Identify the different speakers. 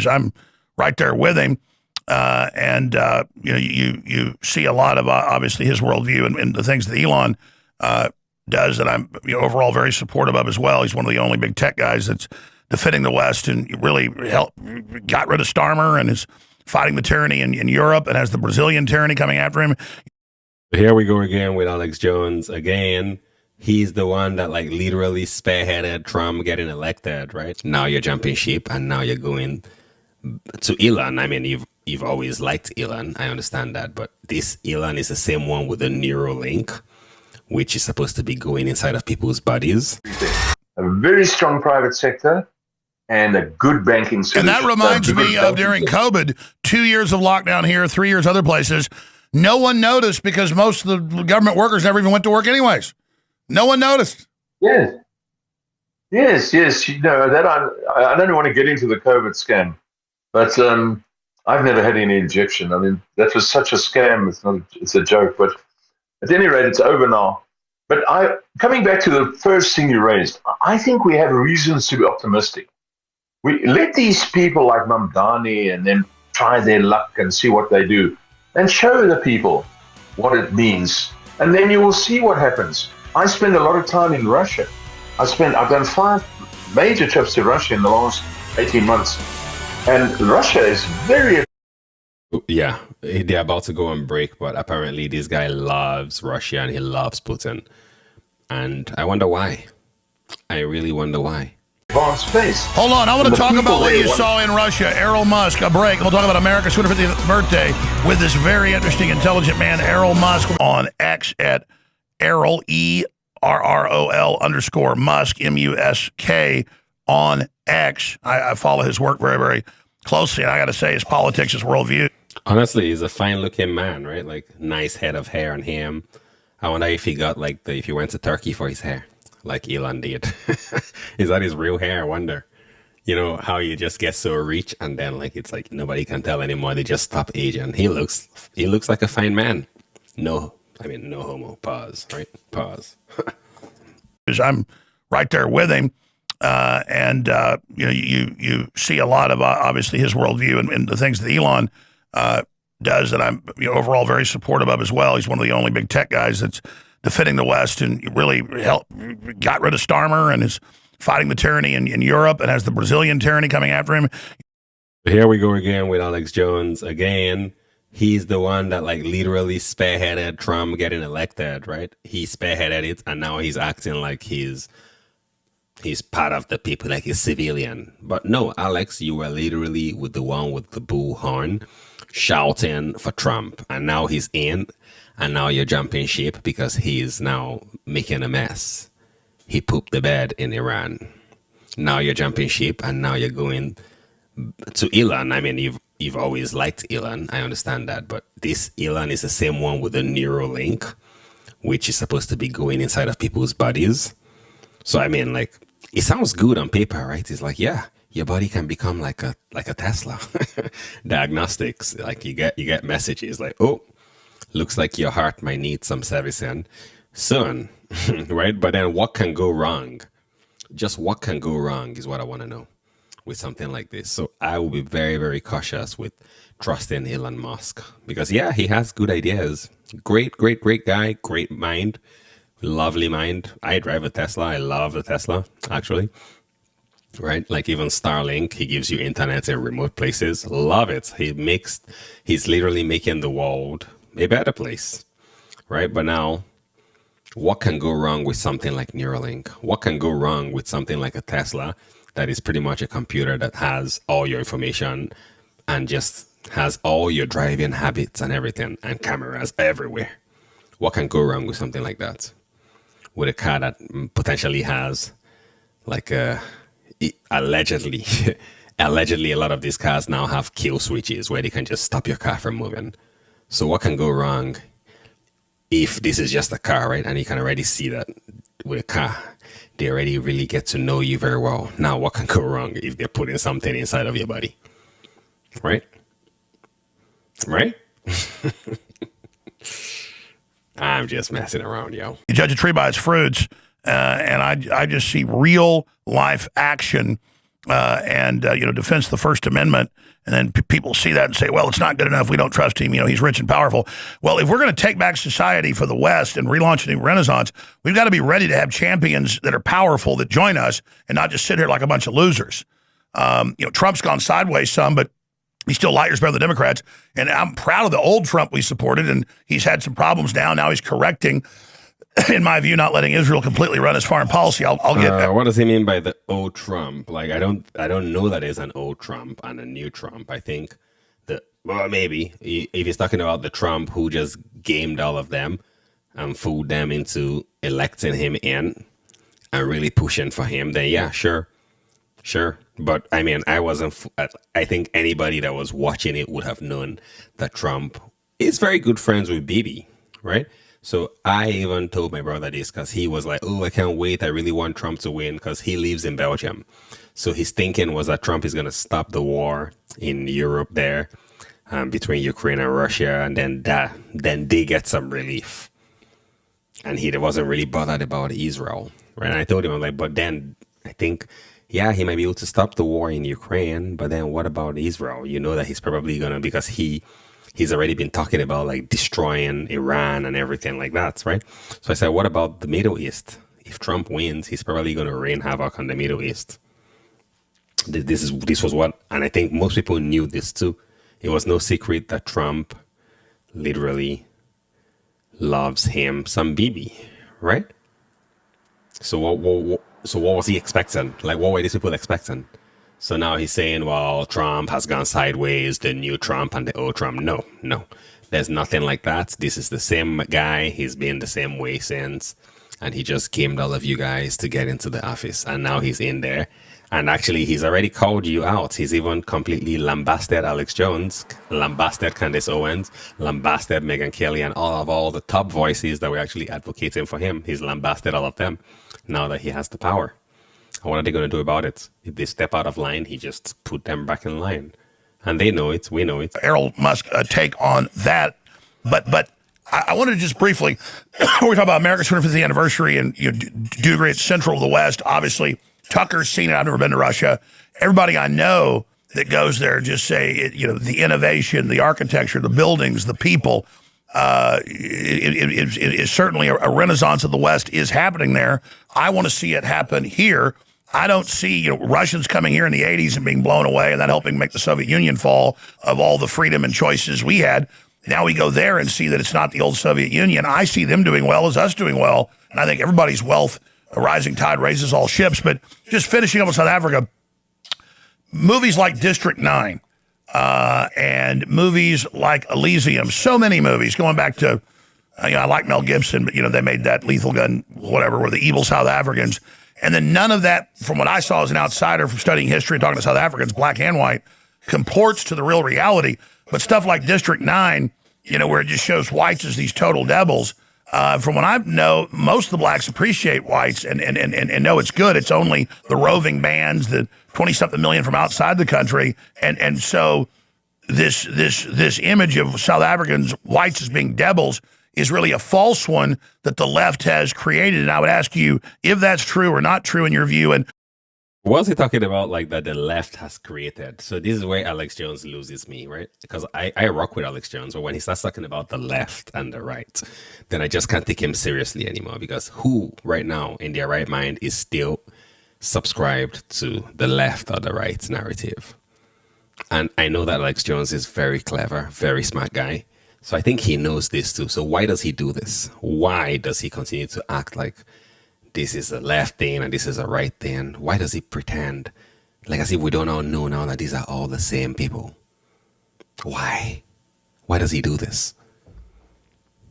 Speaker 1: I'm right there with him. You see a lot of obviously his worldview and the things that Elon does that I'm overall very supportive of as well. He's one of the only big tech guys that's defending the West and really got rid of Starmer and is fighting the tyranny in Europe and has the Brazilian tyranny coming after him.
Speaker 2: Here we go again with Alex Jones again. He's the one that like literally spearheaded Trump getting elected, right? Now you're jumping ship and now you're going to Elon. I mean, you've always liked Elon. I understand that. But this Elon is the same one with the Neuralink, which is supposed to be going inside of people's bodies.
Speaker 3: A very strong private sector and a good banking system.
Speaker 1: And that reminds me of during COVID, 2 years of lockdown here, 3 years other places. No one noticed because most of the government workers never even went to work anyways. No one noticed.
Speaker 3: Yes. You know, that I don't want to get into the COVID scam, but I've never had any injection. I mean, that was such a scam. It's a joke, but at any rate, it's over now. But coming back to the first thing you raised, I think we have reasons to be optimistic. We let these people like Mamdani and then try their luck and see what they do, and show the people what it means, and then you will see what happens. I spend a lot of time in Russia. I've done 5 major trips to Russia in the last 18 months, and Russia is very.
Speaker 2: Yeah, they're about to go on break, but apparently this guy loves Russia and he loves Putin. And I wonder why. I really wonder why.
Speaker 3: Space.
Speaker 1: Hold on, I want to talk about what you saw in Russia. Errol Musk, a break. We'll talk about America's 250th birthday with this very interesting, intelligent man, Errol Musk, on X at Errol, ERROL _ Musk, MUSK on X. I follow his work very, very closely, and I got to say, his politics, his worldview.
Speaker 2: Honestly, he's a fine-looking man, right? Like, nice head of hair on him. I wonder if he got, like, if he went to Turkey for his hair, like Elon did. Is that his real hair? I wonder. You know, how you just get so rich, and then, like, it's like nobody can tell anymore. They just stop aging. He looks like a fine man. No homo. Pause, right? Pause.
Speaker 1: I'm right there with him. You see a lot of obviously his worldview and the things that Elon does that I'm overall very supportive of as well. He's one of the only big tech guys that's defending the West and really got rid of Starmer and is fighting the tyranny in Europe and has the Brazilian tyranny coming after him.
Speaker 2: Here we go again with Alex Jones again. He's the one that like literally spearheaded Trump getting elected, right? He spearheaded it, and now he's acting like he's part of the people, like he's civilian. But no, Alex, you were literally with the one with the bullhorn shouting for Trump, and now he's in, and now you're jumping ship because he's now making a mess. He pooped the bed in Iran. Now you're jumping ship, and now you're going to Elon. I mean, you've always liked Elon. I understand that, but this Elon is the same one with the Neuralink, which is supposed to be going inside of people's bodies. So I mean, like, it sounds good on paper, right? It's like, yeah, your body can become like a Tesla. Diagnostics, like you get messages like, oh, looks like your heart might need some servicing soon, right? But then what can go wrong? Just what can go wrong is what I want to know with something like this. So I will be very, very cautious with trusting Elon Musk because, yeah, he has good ideas. Great guy, great mind, lovely mind. I drive a Tesla. I love the Tesla, actually. Right? Like even Starlink, he gives you internet in remote places. Love it. He's literally making the world a better place. Right? But now, what can go wrong with something like Neuralink? What can go wrong with something like a Tesla that is pretty much a computer that has all your information and just has all your driving habits and everything and cameras everywhere? What can go wrong with something like that? With a car that potentially has like allegedly a lot of these cars now have kill switches where they can just stop your car from moving. So what can go wrong if this is just a car, right? And you can already see that with a car, they already really get to know you very well. Now, what can go wrong if they're putting something inside of your body? Right? Right? I'm just messing around, yo.
Speaker 1: You judge a tree by its fruits, and I just see real life action defends the First Amendment, and then people see that and say, well, it's not good enough. We don't trust him. He's rich and powerful. Well, if we're going to take back society for the West and relaunch a new renaissance, we've got to be ready to have champions that are powerful that join us and not just sit here like a bunch of losers. Trump's gone sideways some, but he's still light years better than the Democrats. And I'm proud of the old Trump we supported, and he's had some problems now. Now he's correcting, in my view, not letting Israel completely run his foreign policy. I'll get back.
Speaker 2: What does he mean by the old Trump? Like, I don't know that is an old Trump and a new Trump. I think maybe if he's talking about the Trump who just gamed all of them and fooled them into electing him in and really pushing for him, then yeah, sure. But I mean, I think anybody that was watching it would have known that Trump is very good friends with Bibi, right? So I even told my brother this because he was like, oh, I can't wait. I really want Trump to win because he lives in Belgium. So his thinking was that Trump is going to stop the war in Europe there between Ukraine and Russia. And then they get some relief. And he wasn't really bothered about Israel. Right. And I told him, I'm like, but then I think, yeah, he might be able to stop the war in Ukraine. But then what about Israel? You know that he's probably going to, because he's already been talking about like destroying Iran and everything like that, right? So I said, what about the Middle East? If Trump wins, he's probably going to rain havoc on the Middle East. This was what, and I think most people knew this too. It was no secret that Trump literally loves him some Bibi, right? So what was he expecting? Like, what were these people expecting? So now he's saying, well, Trump has gone sideways, the new Trump and the old Trump. No. There's nothing like that. This is the same guy. He's been the same way since. And he just gamed all of you guys to get into the office. And now he's in there. And actually, he's already called you out. He's even completely lambasted Alex Jones, lambasted Candace Owens, lambasted Megyn Kelly, and all the top voices that were actually advocating for him. He's lambasted all of them now that he has the power. What are they going to do about it? If they step out of line, he just put them back in line. And they know it. We know it.
Speaker 1: Errol Musk take on that. But I wanted to just briefly, we talk about America's 250th anniversary, and do agree it's central to the West. Obviously, Tucker's seen it. I've never been to Russia. Everybody I know that goes there just say, the innovation, the architecture, the buildings, the people, it is certainly a renaissance of the West is happening there. I want to see it happen here. I don't see Russians coming here in the 80s and being blown away and that helping make the Soviet Union fall of all the freedom and choices we had. Now we go there and see that it's not the old Soviet Union. I see them doing well as us doing well. And I think everybody's wealth, a rising tide raises all ships. But just finishing up with South Africa, movies like District 9 and movies like Elysium, so many movies going back to, I like Mel Gibson, but they made that Lethal Gun, whatever, were the evil South Africans. And then none of that, from what I saw as an outsider from studying history and talking to South Africans, black and white, comports to the real reality. But stuff like District 9, where it just shows whites as these total devils, from what I know, most of the blacks appreciate whites and know it's good. It's only the roving bands, the 20-something million from outside the country. And so this image of South Africans, whites as being devils, is really a false one that the left has created. And I would ask you if that's true or not true in your view. And
Speaker 2: what's he talking about, like, that the left has created? So this is where Alex Jones loses me, right? Because I rock with Alex Jones, but when he starts talking about the left and the right, then I just can't take him seriously anymore. Because who right now in their right mind is still subscribed to the left or the right narrative? And I know that Alex Jones is very clever, very smart guy. So I think he knows this too. So why does he do this? Why does he continue to act like this is a left thing and this is a right thing? Why does he pretend like as if we don't all know now that these are all the same people? Why? Why does he do this?